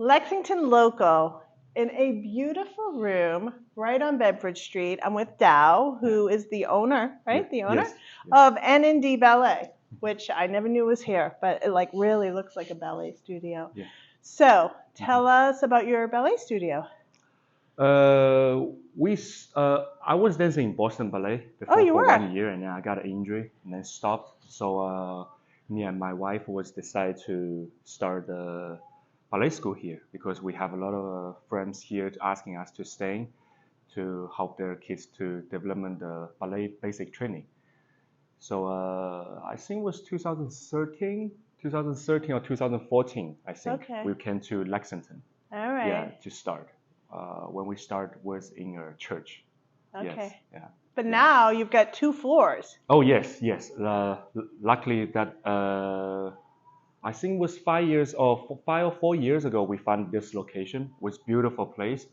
Lexington local in a beautiful room right on Bedford Street. I'm with Dow, who is the owner, Yeah. right? The owner Yes. of N&D Ballet, which I never knew was here, but it like really looks like a ballet studio. Yeah. So tell us about your ballet studio. I was dancing in Boston Ballet Oh, before you for were? 1 year, and then I got an injury and then stopped. So me and my wife was decided to start the ballet school here because we have a lot of friends here asking us to stay to help their kids to develop the ballet basic training. So I think it was 2013 or 2014. I think Okay. we came to Lexington. All right. Yeah, to start. When we start was in a church. Okay. Yes. Yeah. But Yeah. now you've got 2 floors. Oh yes, yes. Luckily that I think it was 5 or 4 years ago we found this location. It was beautiful place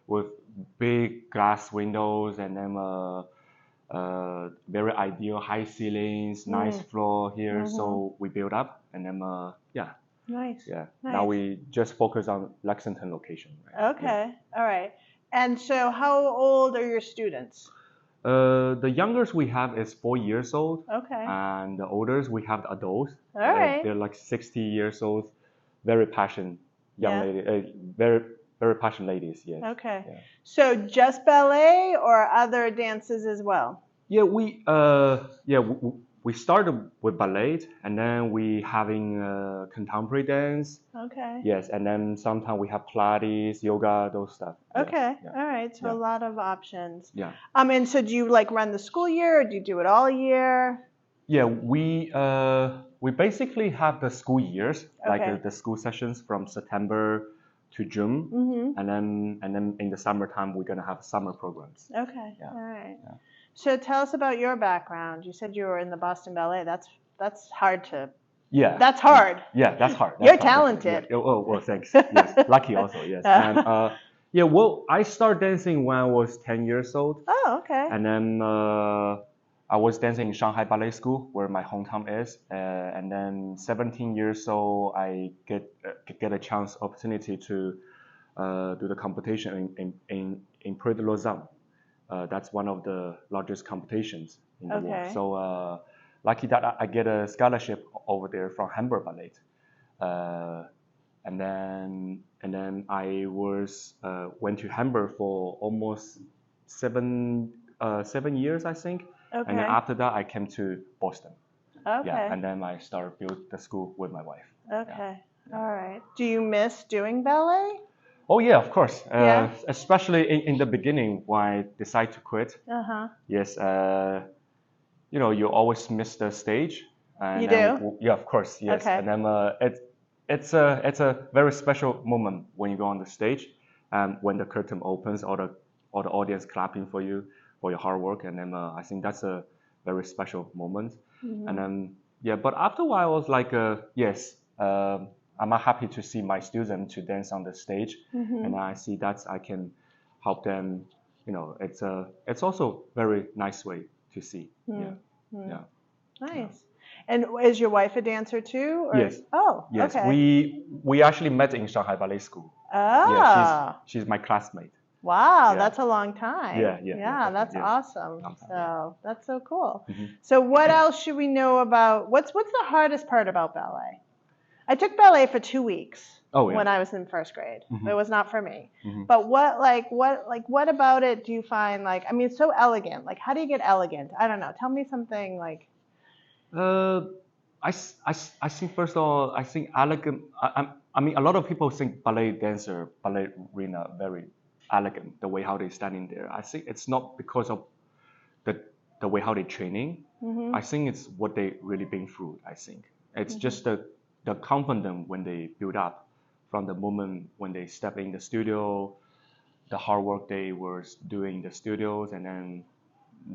with big glass windows and then very ideal high ceilings, nice floor here. So we built up and then yeah. Nice. Yeah. Nice. Now we just focus on Lexington location. Right? Okay. All right. And so how old are your students? The youngest we have is 4 years old. Okay. And the oldest we have the adults. All right. They're like 60 years old, very passionate young Yeah. lady, very passionate ladies. Yes. Okay. Yeah. So just ballet or other dances as well? Yeah, we started with ballet, and then we having contemporary dance. Okay. Yes, and then sometimes we have Pilates, yoga, those stuff. Yeah, Okay. yeah, All right. So yeah. a lot of options. Yeah. And so do you like run the school year or do you do it all year? Yeah, we basically have the school years, like Okay. the school sessions from September to June, and then in the summertime we're gonna have summer programs. Okay. Yeah. All right. Yeah. So tell us about your background. You said you were in the Boston Ballet. That's hard to. Yeah. That's hard. Yeah, that's hard. You're That's hard. talented. Yeah. Oh, well, thanks. Yes, lucky also. Yes. And yeah, well, I started dancing when I was 10 years old, Oh, okay. and then I was dancing in Shanghai Ballet School, where my hometown is, and then 17 years old, I get a chance opportunity to do the competition in Prix de Lausanne. That's one of the largest competitions in the world. Okay. So lucky that I get a scholarship over there from Hamburg Ballet, and then I went to Hamburg for almost 7 years, I think. Okay. And then after that, I came to Boston. Okay. Yeah, and then I started build the school with my wife. Okay. Yeah. All right. Do you miss doing ballet? Oh yeah, of course. Yeah. Especially in the beginning when I decided to quit. Uh-huh. Yes. You always miss the stage. And You then, do? Yeah, of course. Yes. Okay. And then it's a very special moment when you go on the stage, and when the curtain opens, all the audience clapping for you for your hard work, and then I think that's a very special moment. And then yeah, but after a while, I was like, yes, I'm happy to see my students to dance on the stage, and I see that I can help them. It's also very nice way to see. Yeah, yeah. Nice. And is your wife a dancer too? Or? Yes. Oh, Yes. okay. We actually met in Shanghai Ballet School. Oh. Yeah, she's my classmate. Wow, Yeah. that's a long time. Yeah, That's yes. awesome. Long time, So that's so cool. Mhm. So what else should we know about what's the hardest part about ballet? I took ballet for 2 weeks Oh, yeah. when I was in first grade. Mhm. It was not for me. Mhm. But what about it do you find it's so elegant. Like how do you get elegant? I don't know. Tell me something like I think first of all, I think elegant. I mean, a lot of people think ballet dancer, ballerina, very elegant the way how they standing there. I think it's not because of the way how they training. I think it's what they really been through. I think it's just the confidence when they build up from the moment when they step in the studio, the hard work they were doing in the studios, and then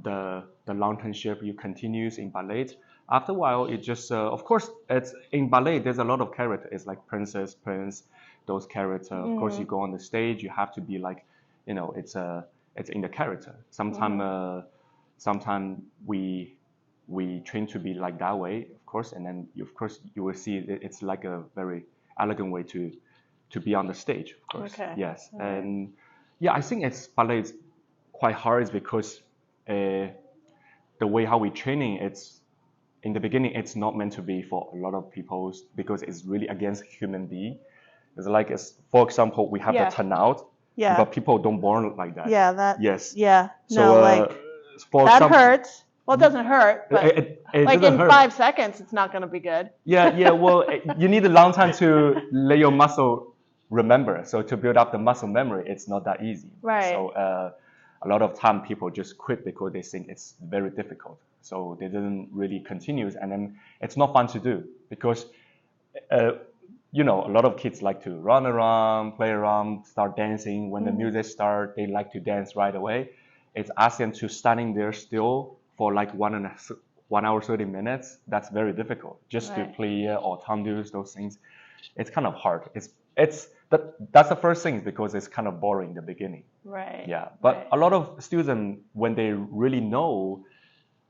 the long-termship you continues in ballet. After a while, it just of course it's in ballet. There's a lot of character. It's like princess, prince, those characters. Of course, you go on the stage, you have to be like, it's in the character. Sometime we train to be like that way, of course, and then of course you will see it's like a very elegant way to to be on the stage, of course. Okay. Yes. All right. And yeah, I think ballet is quite hard is because the way how we training, it's in the beginning, it's not meant to be for a lot of people because it's really against human being. It's like, for example, we have Yeah. the turnout, Yeah. but people don't born like that. Yeah, that. Yes. Yeah. So, No, like for that example, hurts. Well, it doesn't hurt, but it like doesn't in hurt. 5 seconds, it's not going to be good. Yeah. Well, you need a long time to let your muscle remember. So to build up the muscle memory, it's not that easy. Right. So a lot of time people just quit because they think it's very difficult. So they didn't really continue, and then it's not fun to do because you know, a lot of kids like to run around, play around, start dancing. When the music starts, they like to dance right away. It's asking them to standing there still for like 1 hour 30 minutes. That's very difficult. Just to play or tendus, those things, it's kind of hard. That's the first thing because it's kind of boring in the beginning. Right. Yeah, but a lot of students, when they really know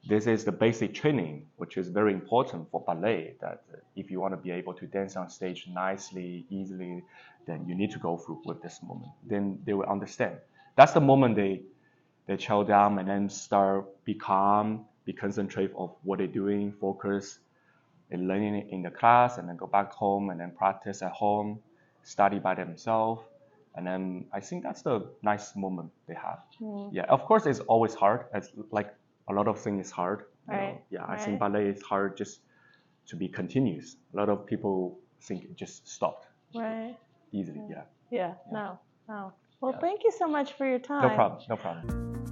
this is the basic training, which is very important for ballet, that if you want to be able to dance on stage nicely, easily, then you need to go through with this moment. Then they will understand. That's the moment they chill down and then start be calm, be concentrate of what they're doing, focus in learning it in the class, and then go back home and then practice at home, study by themselves. And then I think that's the nice moment they have. Yeah, of course it's always hard. It's like a lot of things is hard. You know? Yeah, I think ballet is hard just to be continuous. A lot of people think it just stopped easily. Yeah. No. Well, thank you so much for your time. No problem.